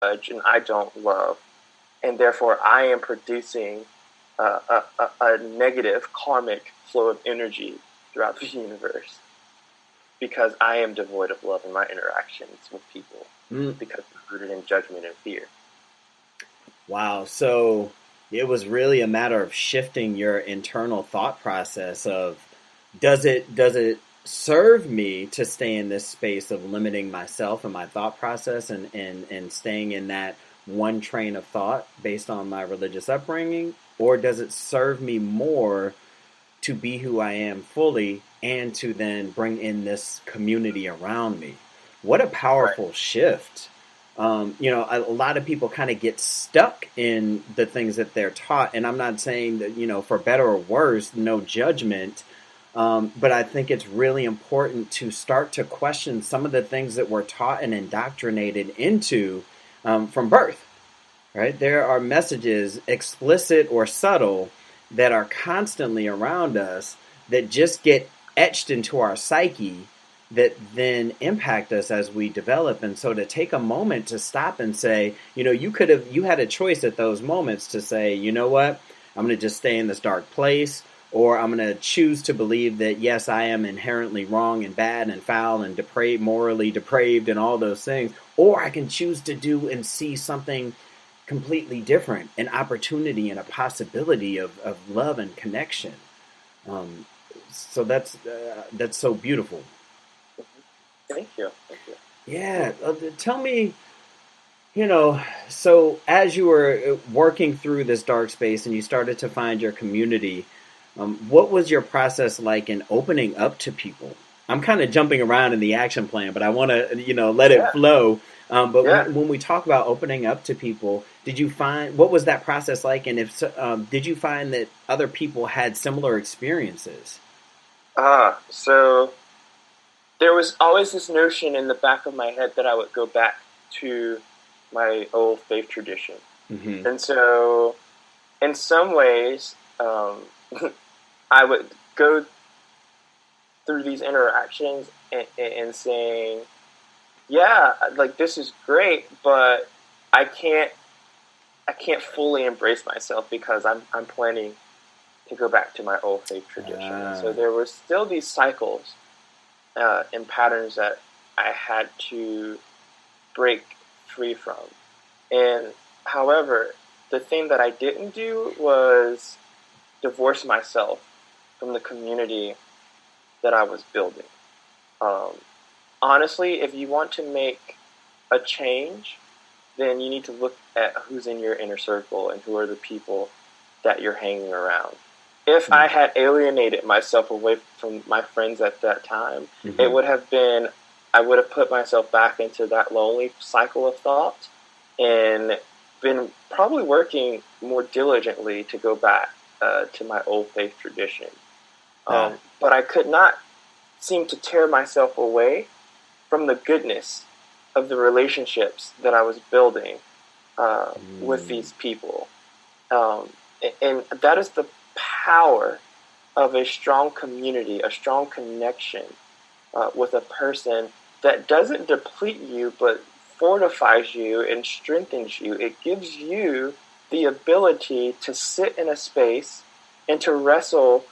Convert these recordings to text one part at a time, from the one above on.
judge and I don't love, and therefore I am producing a negative karmic flow of energy throughout the universe because I am devoid of love in my interactions with people because it's rooted in judgment and fear. Wow. So it was really a matter of shifting your internal thought process of does it serve me to stay in this space of limiting myself and my thought process and staying in that one train of thought based on my religious upbringing, or does it serve me more to be who I am fully and to then bring in this community around me? What a Right. powerful shift. A lot of people kind of get stuck in the things that they're taught. And I'm not saying that, for better or worse, no judgment. But I think it's really important to start to question some of the things that we're taught and indoctrinated into from birth, right? There are messages, explicit or subtle, that are constantly around us that just get etched into our psyche that then impact us as we develop. And so to take a moment to stop and say, you had a choice at those moments to say, you know what, I'm going to just stay in this dark place, or I'm going to choose to believe that, yes, I am inherently wrong and bad and foul and depraved, morally depraved and all those things. Or I can choose to do and see something completely different, an opportunity and a possibility of love and connection. So that's so beautiful. Thank you. Thank you. Yeah. Tell me, so as you were working through this dark space and you started to find your community, what was your process like in opening up to people? I'm kind of jumping around in the action plan, but I want to, let it Yeah. flow. But Yeah. when we talk about opening up to people, did you find, what was that process like? And if so, did you find that other people had similar experiences? So there was always this notion in the back of my head that I would go back to my old faith tradition. Mm-hmm. And so, in some ways, I would go through these interactions and saying, yeah, like this is great, but I can't fully embrace myself because I'm planning to go back to my old faith tradition. And so there were still these cycles and patterns that I had to break free from. And however, the thing that I didn't do was divorce myself from the community that I was building. Um, Honestly, if you want to make a change, then you need to look at who's in your inner circle and who are the people that you're hanging around. If I had alienated myself away from my friends at that time, it would have been, I would have put myself back into that lonely cycle of thought and been probably working more diligently to go back to my old faith tradition. But I could not seem to tear myself away from the goodness of the relationships that I was building with these people. And that is the power of a strong community, a strong connection with a person that doesn't deplete you, but fortifies you and strengthens you. It gives you the ability to sit in a space and to wrestle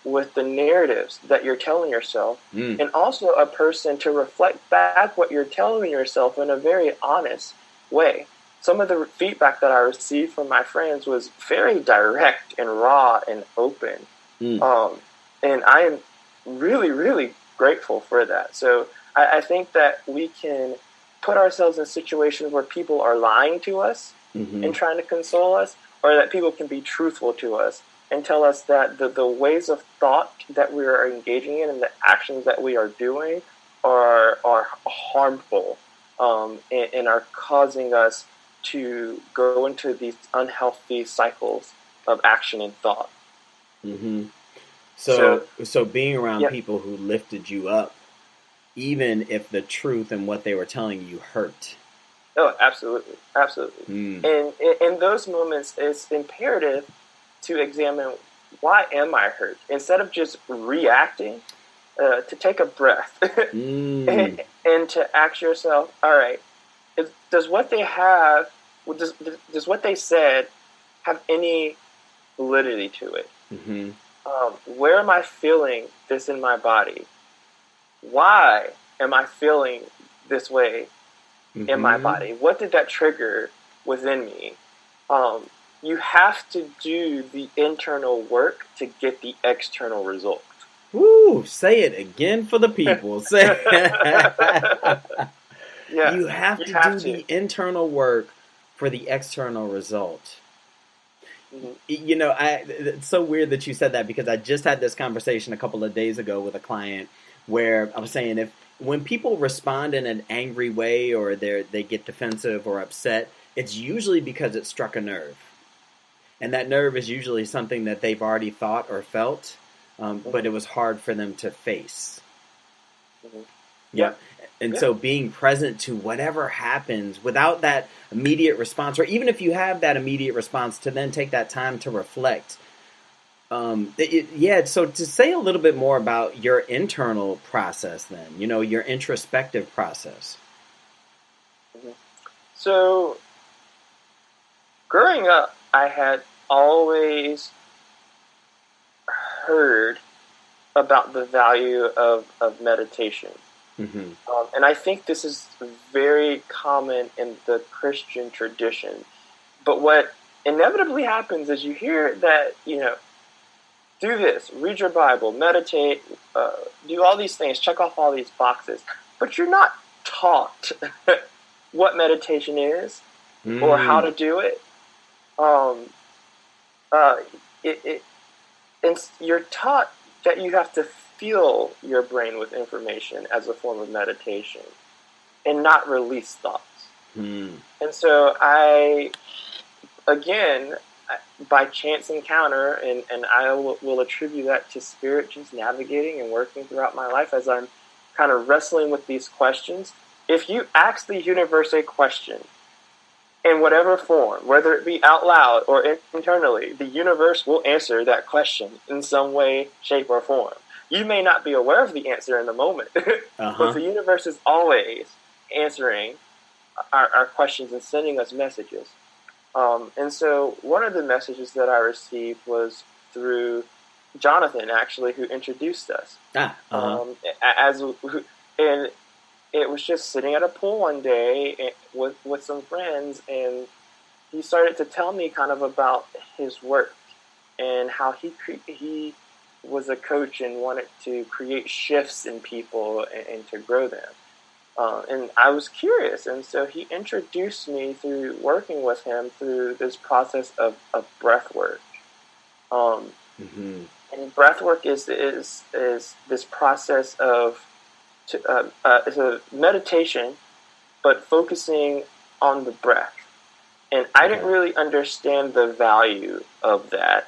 with the narratives that you're telling yourself, and also a person to reflect back what you're telling yourself in a very honest way. Some of the feedback that I received from my friends was very direct and raw and open. And I am really, really grateful for that. So I think that we can put ourselves in situations where people are lying to us and trying to console us, or that people can be truthful to us and tell us that the ways of thought that we are engaging in and the actions that we are doing are harmful and are causing us to go into these unhealthy cycles of action and thought. Mm-hmm. So being around people who lifted you up, even if the truth and what they were telling you hurt. Oh, absolutely. Absolutely. And in those moments, it's imperative to examine, why am I hurt? Instead of just reacting, to take a breath and to ask yourself, all right, does what they have, does what they said have any validity to it? Mm-hmm. Where am I feeling this in my body? Why am I feeling this way in my body? What did that trigger within me? You have to do the internal work to get the external result. Woo! Say it again for the people. Say Yeah, you have to do the internal work for the external result. Mm-hmm. You know, it's so weird that you said that, because I just had this conversation a couple of days ago with a client where I was saying, when people respond in an angry way, or they get defensive or upset, it's usually because it struck a nerve. And that nerve is usually something that they've already thought or felt, but it was hard for them to face. Mm-hmm. Yeah. And so being present to whatever happens without that immediate response, or even if you have that immediate response, to then take that time to reflect. So to say a little bit more about your internal process then, your introspective process. Mm-hmm. So growing up, I had always heard about the value of meditation. Mm-hmm. And I think this is very common in the Christian tradition. But what inevitably happens is you hear that, do this, read your Bible, meditate, do all these things, check off all these boxes. But you're not taught what meditation is or how to do it. And you're taught that you have to fill your brain with information as a form of meditation and not release thoughts. And so again, by chance encounter, and I will attribute that to Spirit just navigating and working throughout my life as I'm kind of wrestling with these questions. If you ask the universe a question in whatever form, whether it be out loud or internally, the universe will answer that question in some way, shape, or form. You may not be aware of the answer in the moment, but the universe is always answering our questions and sending us messages. And so one of the messages that I received was through Jonathan, actually, who introduced us. And it was just sitting at a pool one day with some friends, and he started to tell me kind of about his work and how he was a coach and wanted to create shifts in people and to grow them. And I was curious, and so he introduced me through working with him through this process of breath work. And breath work is this process of it's a meditation, but focusing on the breath. And I didn't really understand the value of that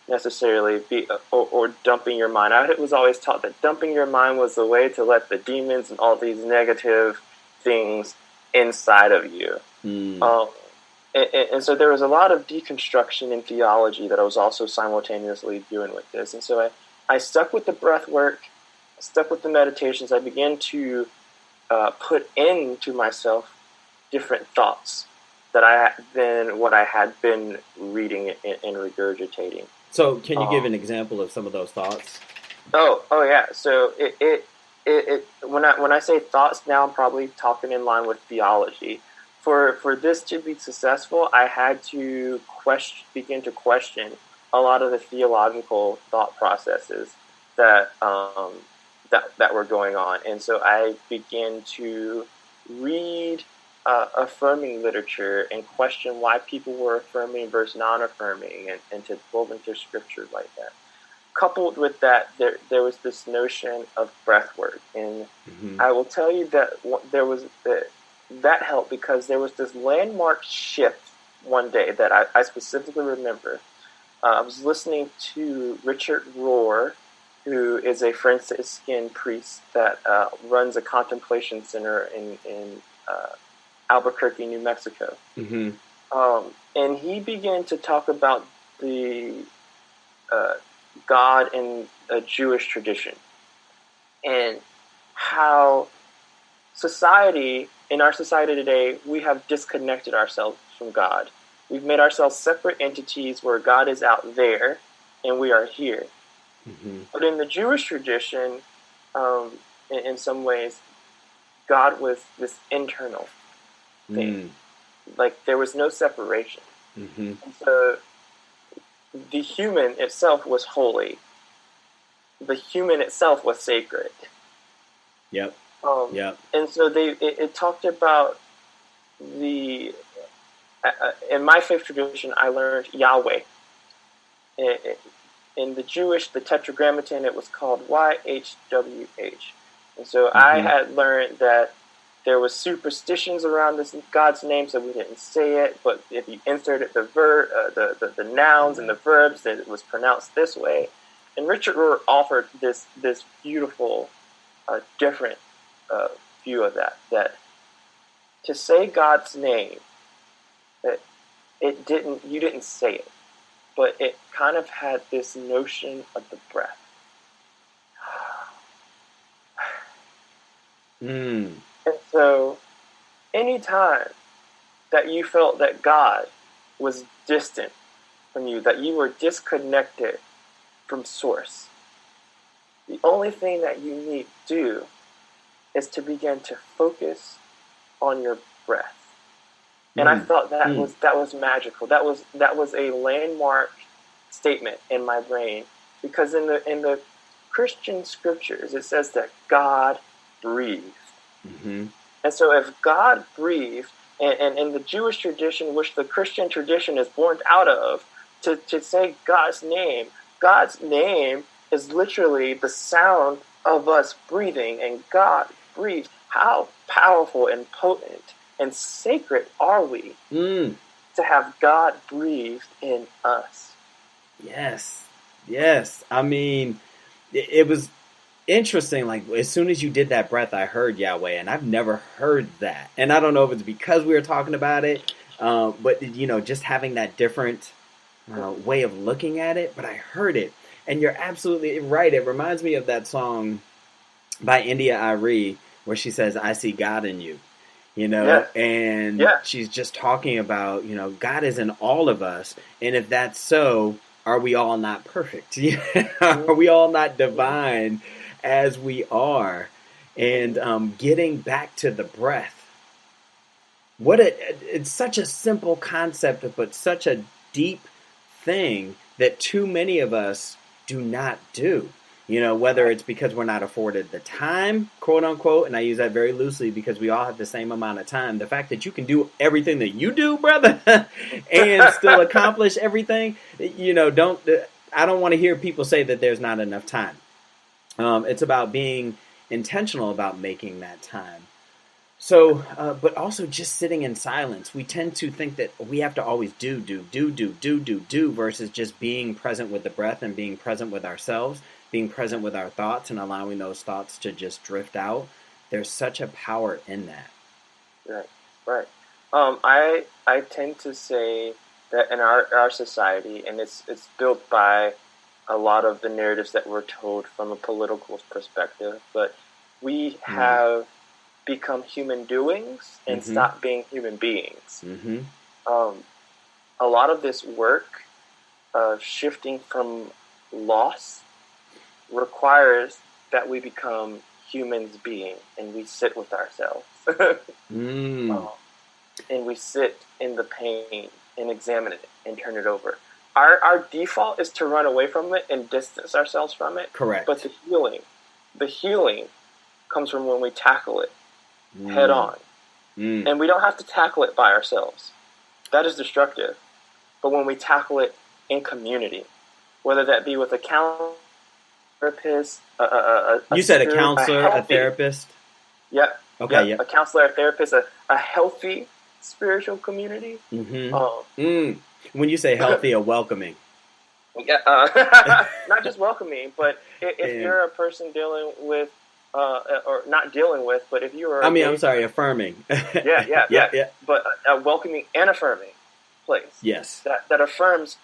necessarily, or dumping your mind. I was always taught that dumping your mind was the way to let the demons and all these negative things inside of you. And so there was a lot of deconstruction in theology that I was also simultaneously doing with this. And so I stuck with the breath work, stuck with the meditations. I began to put into myself different thoughts than what I had been reading and regurgitating. So, can you give an example of some of those thoughts? Oh yeah. So when I say thoughts, now I'm probably talking in line with theology. For this to be successful, I had to begin to question a lot of the theological thought processes that were going on, and so I began to read affirming literature and question why people were affirming versus non-affirming, and to delve into scripture like that. Coupled with that, there was this notion of breath work, and I will tell you that there was that helped because there was this landmark shift one day that I specifically remember. I was listening to Richard Rohr, who is a Franciscan priest that runs a contemplation center in Albuquerque, New Mexico. And he began to talk about the God in a Jewish tradition and how in our society today, we have disconnected ourselves from God. We've made ourselves separate entities where God is out there and we are here. Mm-hmm. But in the Jewish tradition, in some ways, God was this internal thing. Like there was no separation. Mm-hmm. And so the human itself was holy. The human itself was sacred. Yep. And so it talked about in my faith tradition, I learned Yahweh. In the Jewish, the Tetragrammaton, it was called YHWH. And so I had learned that there was superstitions around this God's name, so we didn't say it. But if you inserted the nouns and the verbs, that it was pronounced this way. And Richard Rohr offered this beautiful, different view of that to say God's name, that you didn't say it, but it kind of had this notion of the breath. And so anytime that you felt that God was distant from you, that you were disconnected from source, the only thing that you need to do is to begin to focus on your breath. And I thought that was magical. That was a landmark statement in my brain, because in the Christian scriptures it says that God breathed. Mm-hmm. And so if God breathed, and in the Jewish tradition, which the Christian tradition is born out of, to say God's name is literally the sound of us breathing, and God breathed. How powerful and potent and sacred are we to have God breathed in us? Yes. I mean, it was interesting. Like, as soon as you did that breath, I heard Yahweh, and I've never heard that. And I don't know if it's because we were talking about it, but, just having that different way of looking at it. But I heard it, and you're absolutely right. It reminds me of that song by India Arie, where she says, "I see God in you," and she's just talking about, God is in all of us. And if that's so, are we all not perfect? Are we all not divine as we are? And getting back to the breath, it's such a simple concept, but such a deep thing that too many of us do not do. Whether it's because we're not afforded the time, quote unquote, and I use that very loosely because we all have the same amount of time. The fact that you can do everything that you do, brother, and still accomplish everything, I don't want to hear people say that there's not enough time. It's about being intentional about making that time. So, but also just sitting in silence. We tend to think that we have to always do versus just being present with the breath and being present with ourselves, being present with our thoughts and allowing those thoughts to just drift out. There's such a power in that. Right. I tend to say that in our society, and it's built by a lot of the narratives that we're told from a political perspective, but we have become human doings and stop being human beings. A lot of this work of shifting from loss requires that we become humans being, and we sit with ourselves. And we sit in the pain and examine it and turn it over. Our default is to run away from it and distance ourselves from it. Correct. But the healing comes from when we tackle it head on. And we don't have to tackle it by ourselves. That is destructive. But when we tackle it in community, whether that be with a counselor, therapist, you said a counselor, a therapist? Yeah. Okay, A counselor, a therapist, a healthy spiritual community. When you say healthy, a welcoming. Not just welcoming, but if you're a person dealing with, or not dealing with, but if you are... affirming. Yeah. But a welcoming and affirming place. Yes. That affirms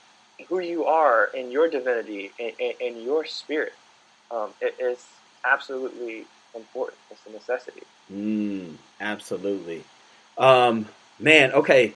who you are in your divinity, in your spirit. It is absolutely important. It's a necessity. Absolutely. Um, Man, okay.